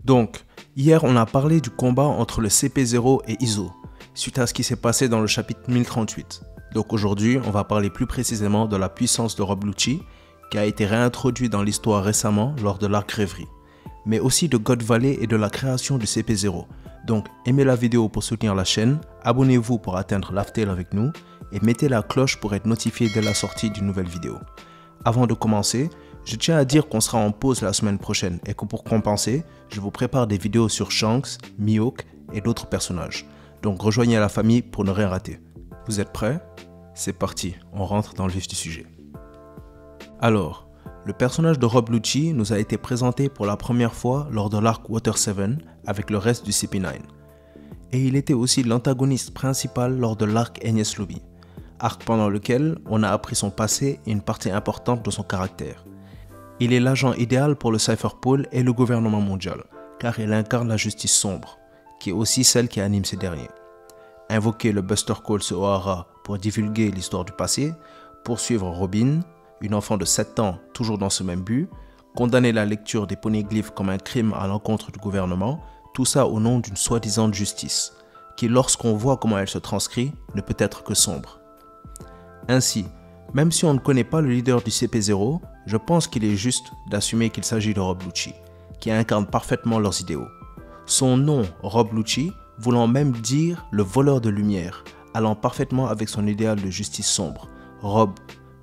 Donc, hier on a parlé du combat entre le CP0 et Izo, suite à ce qui s'est passé dans le chapitre 1038. Donc aujourd'hui, on va parler plus précisément de la puissance de Rob Lucci, qui a été réintroduit dans l'histoire récemment lors de l'arc Rêverie, mais aussi de God Valley et de la création du CP0. Donc aimez la vidéo pour soutenir la chaîne, abonnez-vous pour atteindre l'Aftel avec nous, et mettez la cloche pour être notifié dès la sortie d'une nouvelle vidéo. Avant de commencer, je tiens à dire qu'on sera en pause la semaine prochaine et que pour compenser, je vous prépare des vidéos sur Shanks, Mihawk et d'autres personnages. Donc rejoignez la famille pour ne rien rater. Vous êtes prêts? C'est parti, on rentre dans le vif du sujet. Alors, le personnage de Rob Lucci nous a été présenté pour la première fois lors de l'arc Water 7 avec le reste du CP9. Et il était aussi l'antagoniste principal lors de l'arc Enies Lobby, arc pendant lequel on a appris son passé et une partie importante de son caractère. Il est l'agent idéal pour le Cypher Pole et le gouvernement mondial, car il incarne la justice sombre, qui est aussi celle qui anime ces derniers. Invoquer le Buster Call sur O'Hara pour divulguer l'histoire du passé, poursuivre Robin, une enfant de 7 ans toujours dans ce même but, condamner la lecture des poneglyphes comme un crime à l'encontre du gouvernement, tout ça au nom d'une soi-disant justice, qui lorsqu'on voit comment elle se transcrit, ne peut être que sombre. Ainsi, même si on ne connaît pas le leader du CP0, je pense qu'il est juste d'assumer qu'il s'agit de Rob Lucci, qui incarne parfaitement leurs idéaux. Son nom, Rob Lucci, voulant même dire le voleur de lumière, allant parfaitement avec son idéal de justice sombre. Rob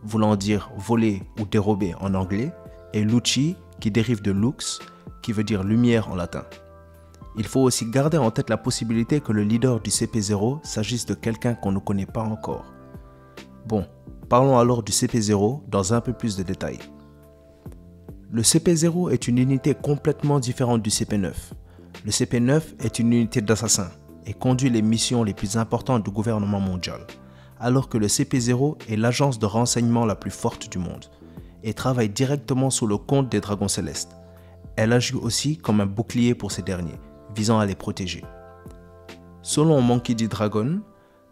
voulant dire voler ou dérober en anglais, et Lucci qui dérive de lux, qui veut dire lumière en latin. Il faut aussi garder en tête la possibilité que le leader du CP0 s'agisse de quelqu'un qu'on ne connaît pas encore. Bon, parlons alors du CP0 dans un peu plus de détails. Le CP0 est une unité complètement différente du CP9. Le CP9 est une unité d'assassins et conduit les missions les plus importantes du gouvernement mondial, alors que le CP0 est l'agence de renseignement la plus forte du monde et travaille directement sous le compte des dragons célestes. Elle agit aussi comme un bouclier pour ces derniers, visant à les protéger. Selon Monkey D. Dragon,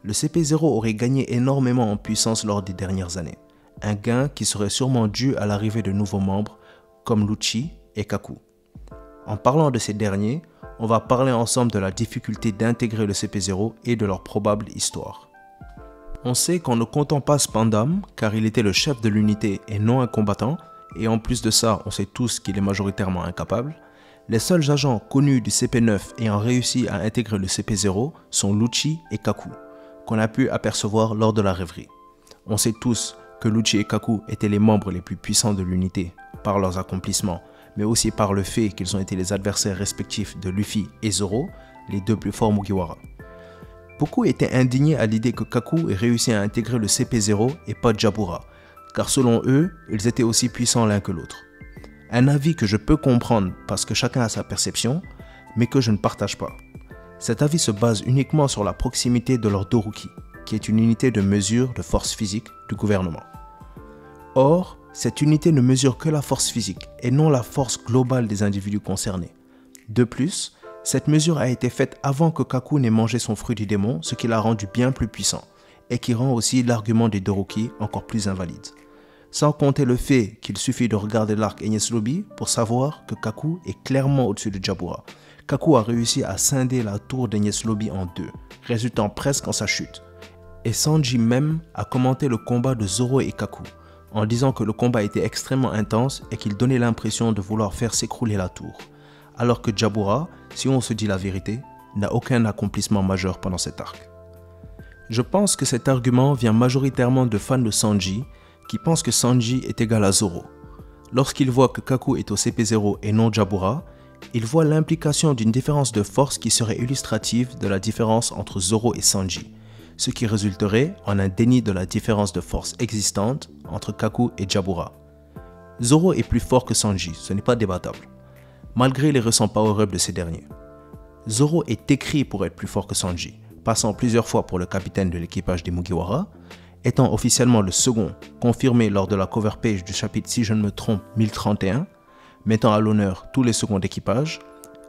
le CP0 aurait gagné énormément en puissance lors des dernières années, un gain qui serait sûrement dû à l'arrivée de nouveaux membres comme Lucci et Kaku. En parlant de ces derniers, on va parler ensemble de la difficulté d'intégrer le CP0 et de leur probable histoire. On sait qu'en ne comptant pas Spandam, car il était le chef de l'unité et non un combattant, et en plus de ça, on sait tous qu'il est majoritairement incapable, les seuls agents connus du CP9 ayant réussi à intégrer le CP0 sont Lucci et Kaku, qu'on a pu apercevoir lors de la rêverie. On sait tous que Lucci et Kaku étaient les membres les plus puissants de l'unité, par leurs accomplissements, mais aussi par le fait qu'ils ont été les adversaires respectifs de Luffy et Zoro, les deux plus forts Mugiwara. Beaucoup étaient indignés à l'idée que Kaku ait réussi à intégrer le CP0 et pas Jabura, car selon eux, ils étaient aussi puissants l'un que l'autre. Un avis que je peux comprendre parce que chacun a sa perception, mais que je ne partage pas. Cet avis se base uniquement sur la proximité de leur Doruki, qui est une unité de mesure de force physique du gouvernement. Or, cette unité ne mesure que la force physique et non la force globale des individus concernés. De plus, cette mesure a été faite avant que Kaku n'ait mangé son fruit du démon, ce qui l'a rendu bien plus puissant, et qui rend aussi l'argument des Doruki encore plus invalide. Sans compter le fait qu'il suffit de regarder l'arc Enies Lobby pour savoir que Kaku est clairement au-dessus de Jabura. Kaku a réussi à scinder la tour d'Enies Lobby en deux, résultant presque en sa chute. Et Sanji même a commenté le combat de Zoro et Kaku, en disant que le combat était extrêmement intense et qu'il donnait l'impression de vouloir faire s'écrouler la tour. Alors que Jabura, si on se dit la vérité, n'a aucun accomplissement majeur pendant cet arc. Je pense que cet argument vient majoritairement de fans de Sanji qui pensent que Sanji est égal à Zoro. Lorsqu'il voit que Kaku est au CP0 et non Jabura, il voit l'implication d'une différence de force qui serait illustrative de la différence entre Zoro et Sanji, ce qui résulterait en un déni de la différence de force existante entre Kaku et Jabura. Zoro est plus fort que Sanji, ce n'est pas débattable, malgré les récents power-ups de ces derniers. Zoro est écrit pour être plus fort que Sanji, passant plusieurs fois pour le capitaine de l'équipage des Mugiwara, étant officiellement le second, confirmé lors de la cover page du chapitre, si je ne me trompe, 1031, mettant à l'honneur tous les seconds d'équipage.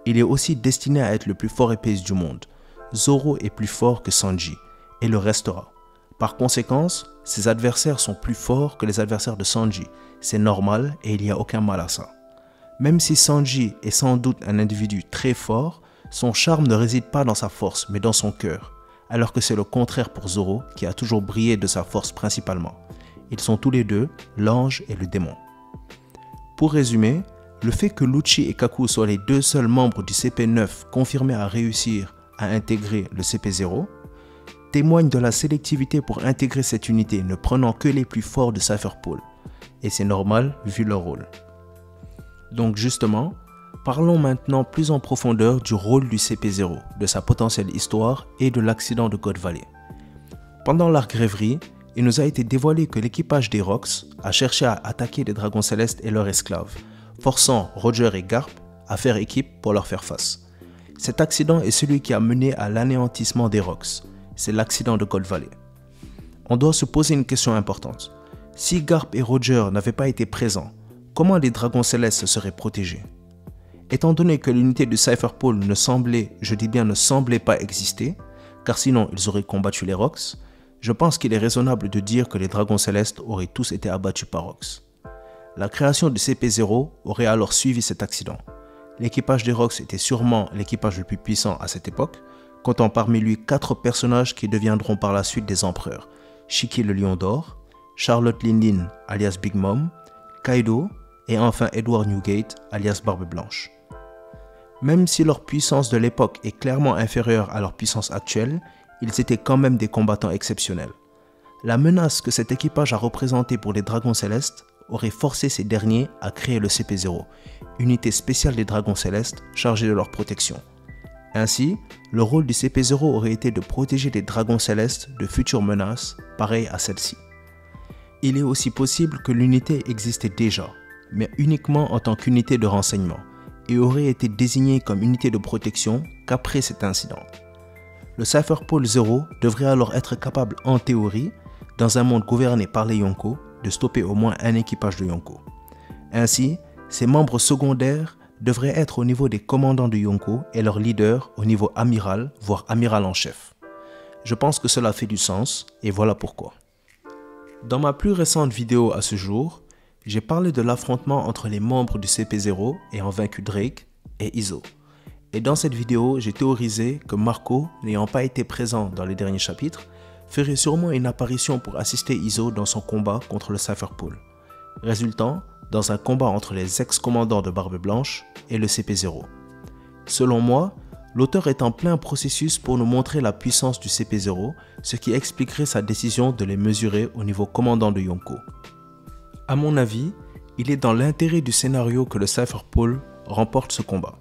Il est aussi destiné à être le plus fort épéiste du monde. Zoro est plus fort que Sanji, et le restera. Par conséquent, ses adversaires sont plus forts que les adversaires de Sanji. C'est normal et il n'y a aucun mal à ça. Même si Sanji est sans doute un individu très fort, son charme ne réside pas dans sa force, mais dans son cœur, alors que c'est le contraire pour Zoro, qui a toujours brillé de sa force principalement. Ils sont tous les deux l'ange et le démon. Pour résumer, le fait que Lucci et Kaku soient les deux seuls membres du CP9 confirmés à réussir à intégrer le CP0 témoigne de la sélectivité pour intégrer cette unité, ne prenant que les plus forts de Cypher Pool. Et c'est normal vu leur rôle. Donc justement, parlons maintenant plus en profondeur du rôle du CP0, de sa potentielle histoire et de l'accident de God Valley. Pendant l'arc Rêverie, il nous a été dévoilé que l'équipage des Rocks a cherché à attaquer les dragons célestes et leurs esclaves, forçant Roger et Garp à faire équipe pour leur faire face. Cet accident est celui qui a mené à l'anéantissement des Rocks. C'est l'accident de God Valley. On doit se poser une question importante. Si Garp et Roger n'avaient pas été présents, comment les dragons célestes se seraient protégés? Étant donné que l'unité de Cypher Pool ne semblait, je dis bien ne semblait pas exister, car sinon ils auraient combattu les Rocks, je pense qu'il est raisonnable de dire que les dragons célestes auraient tous été abattus par Rocks. La création du CP0 aurait alors suivi cet accident. L'équipage des Rocks était sûrement l'équipage le plus puissant à cette époque, comptant parmi lui 4 personnages qui deviendront par la suite des empereurs: Shiki le Lion d'Or, Charlotte Lindin alias Big Mom, Kaido et enfin Edward Newgate alias Barbe Blanche. Même si leur puissance de l'époque est clairement inférieure à leur puissance actuelle, ils étaient quand même des combattants exceptionnels. La menace que cet équipage a représentée pour les dragons célestes aurait forcé ces derniers à créer le CP0, unité spéciale des dragons célestes chargée de leur protection. Ainsi, le rôle du CP0 aurait été de protéger les dragons célestes de futures menaces pareilles à celle-ci. Il est aussi possible que l'unité existait déjà, mais uniquement en tant qu'unité de renseignement, et aurait été désignée comme unité de protection qu'après cet incident. Le Cypher Pool 0 devrait alors être capable en théorie, dans un monde gouverné par les Yonko, de stopper au moins un équipage de Yonko. Ainsi, ses membres secondaires devraient être au niveau des commandants de Yonko et leurs leaders au niveau amiral, voire amiral en chef. Je pense que cela fait du sens, et voilà pourquoi. Dans ma plus récente vidéo à ce jour, j'ai parlé de l'affrontement entre les membres du CP0 ayant vaincu Drake et Izo. Et dans cette vidéo, j'ai théorisé que Marco, n'ayant pas été présent dans les derniers chapitres, ferait sûrement une apparition pour assister Izo dans son combat contre le Cypher Pool, résultant dans un combat entre les ex-commandants de Barbe Blanche et le CP0. Selon moi, l'auteur est en plein processus pour nous montrer la puissance du CP0, ce qui expliquerait sa décision de les mesurer au niveau commandant de Yonko. À mon avis, il est dans l'intérêt du scénario que le Cypher Pool remporte ce combat,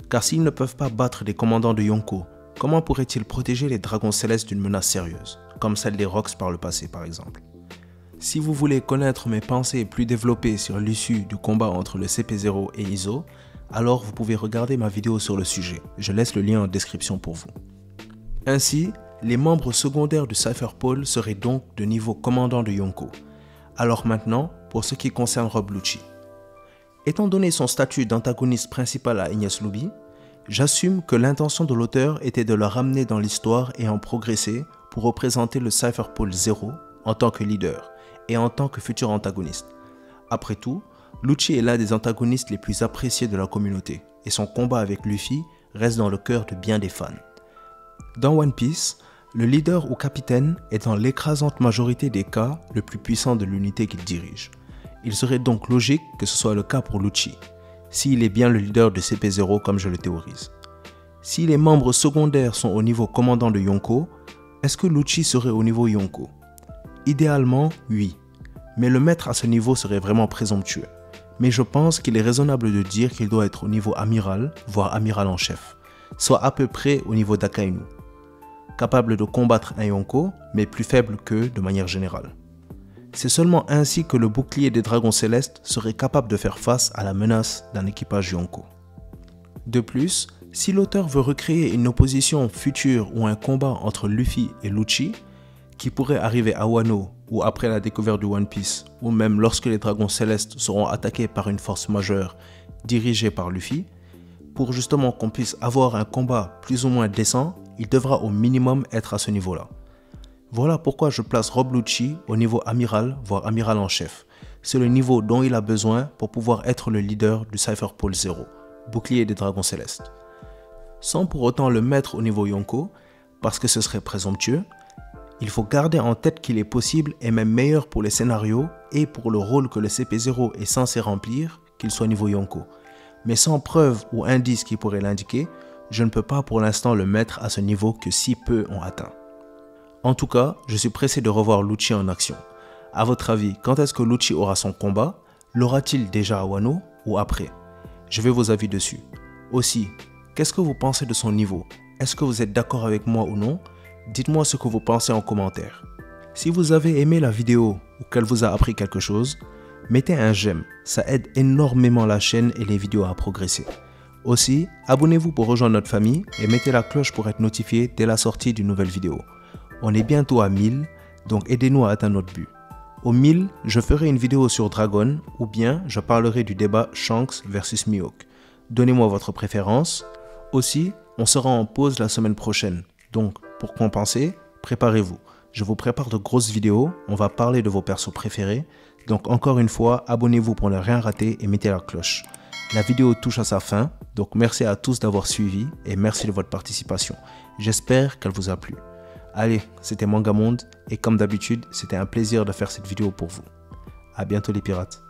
car s'ils ne peuvent pas battre les commandants de Yonko, comment pourraient-ils protéger les dragons célestes d'une menace sérieuse, comme celle des Rocks par le passé par exemple? Si vous voulez connaître mes pensées plus développées sur l'issue du combat entre le CP0 et Izo, alors vous pouvez regarder ma vidéo sur le sujet, je laisse le lien en description pour vous. Ainsi, les membres secondaires du Cypher Pool seraient donc de niveau commandant de Yonko. Alors maintenant, pour ce qui concerne Rob Lucci. Étant donné son statut d'antagoniste principal à Enies Lobby, j'assume que l'intention de l'auteur était de le ramener dans l'histoire et en progresser pour représenter le Cypher Pool 0 en tant que leader et en tant que futur antagoniste. Après tout, Lucci est l'un des antagonistes les plus appréciés de la communauté et son combat avec Luffy reste dans le cœur de bien des fans. Dans One Piece, le leader ou capitaine est dans l'écrasante majorité des cas le plus puissant de l'unité qu'il dirige. Il serait donc logique que ce soit le cas pour Lucci, s'il est bien le leader de CP0 comme je le théorise. Si les membres secondaires sont au niveau commandant de Yonko, est-ce que Lucci serait au niveau Yonko? Idéalement, oui, mais le mettre à ce niveau serait vraiment présomptueux. Mais je pense qu'il est raisonnable de dire qu'il doit être au niveau amiral, voire amiral en chef, soit à peu près au niveau d'Akainu, capable de combattre un Yonko, mais plus faible qu'eux de manière générale. C'est seulement ainsi que le bouclier des dragons célestes serait capable de faire face à la menace d'un équipage Yonko. De plus, Si l'auteur veut recréer une opposition future ou un combat entre Luffy et Lucci, qui pourrait arriver à Wano ou après la découverte du One Piece, ou même lorsque les dragons célestes seront attaqués par une force majeure dirigée par Luffy, pour justement qu'on puisse avoir un combat plus ou moins décent, il devra au minimum être à ce niveau-là. Voilà pourquoi je place Rob Lucci au niveau amiral, voire amiral en chef. C'est le niveau dont il a besoin pour pouvoir être le leader du Cypher Pole Zero, bouclier des dragons célestes. Sans pour autant le mettre au niveau Yonko, parce que ce serait présomptueux, il faut garder en tête qu'il est possible et même meilleur pour les scénarios et pour le rôle que le CP0 est censé remplir, qu'il soit niveau Yonko. Mais sans preuve ou indice qui pourrait l'indiquer, je ne peux pas pour l'instant le mettre à ce niveau que si peu ont atteint. En tout cas, je suis pressé de revoir Lucci en action. A votre avis, quand est-ce que Lucci aura son combat? L'aura-t-il déjà à Wano ou après? Je veux vos avis dessus. Aussi, qu'est-ce que vous pensez de son niveau? Est-ce que vous êtes d'accord avec moi ou non? Dites-moi ce que vous pensez en commentaire. Si vous avez aimé la vidéo ou qu'elle vous a appris quelque chose, mettez un j'aime, ça aide énormément la chaîne et les vidéos à progresser. Aussi, abonnez-vous pour rejoindre notre famille et mettez la cloche pour être notifié dès la sortie d'une nouvelle vidéo. On est bientôt à 1000, donc aidez-nous à atteindre notre but. Au 1000, je ferai une vidéo sur Dragon ou bien je parlerai du débat Shanks versus Mihawk. Donnez-moi votre préférence. Aussi, on sera en pause la semaine prochaine, donc pour compenser, préparez-vous. Je vous prépare de grosses vidéos, on va parler de vos persos préférés. Donc encore une fois, abonnez-vous pour ne rien rater et mettez la cloche. La vidéo touche à sa fin, donc merci à tous d'avoir suivi et merci de votre participation. J'espère qu'elle vous a plu. Allez, c'était Mangamonde et comme d'habitude, c'était un plaisir de faire cette vidéo pour vous. À bientôt les pirates.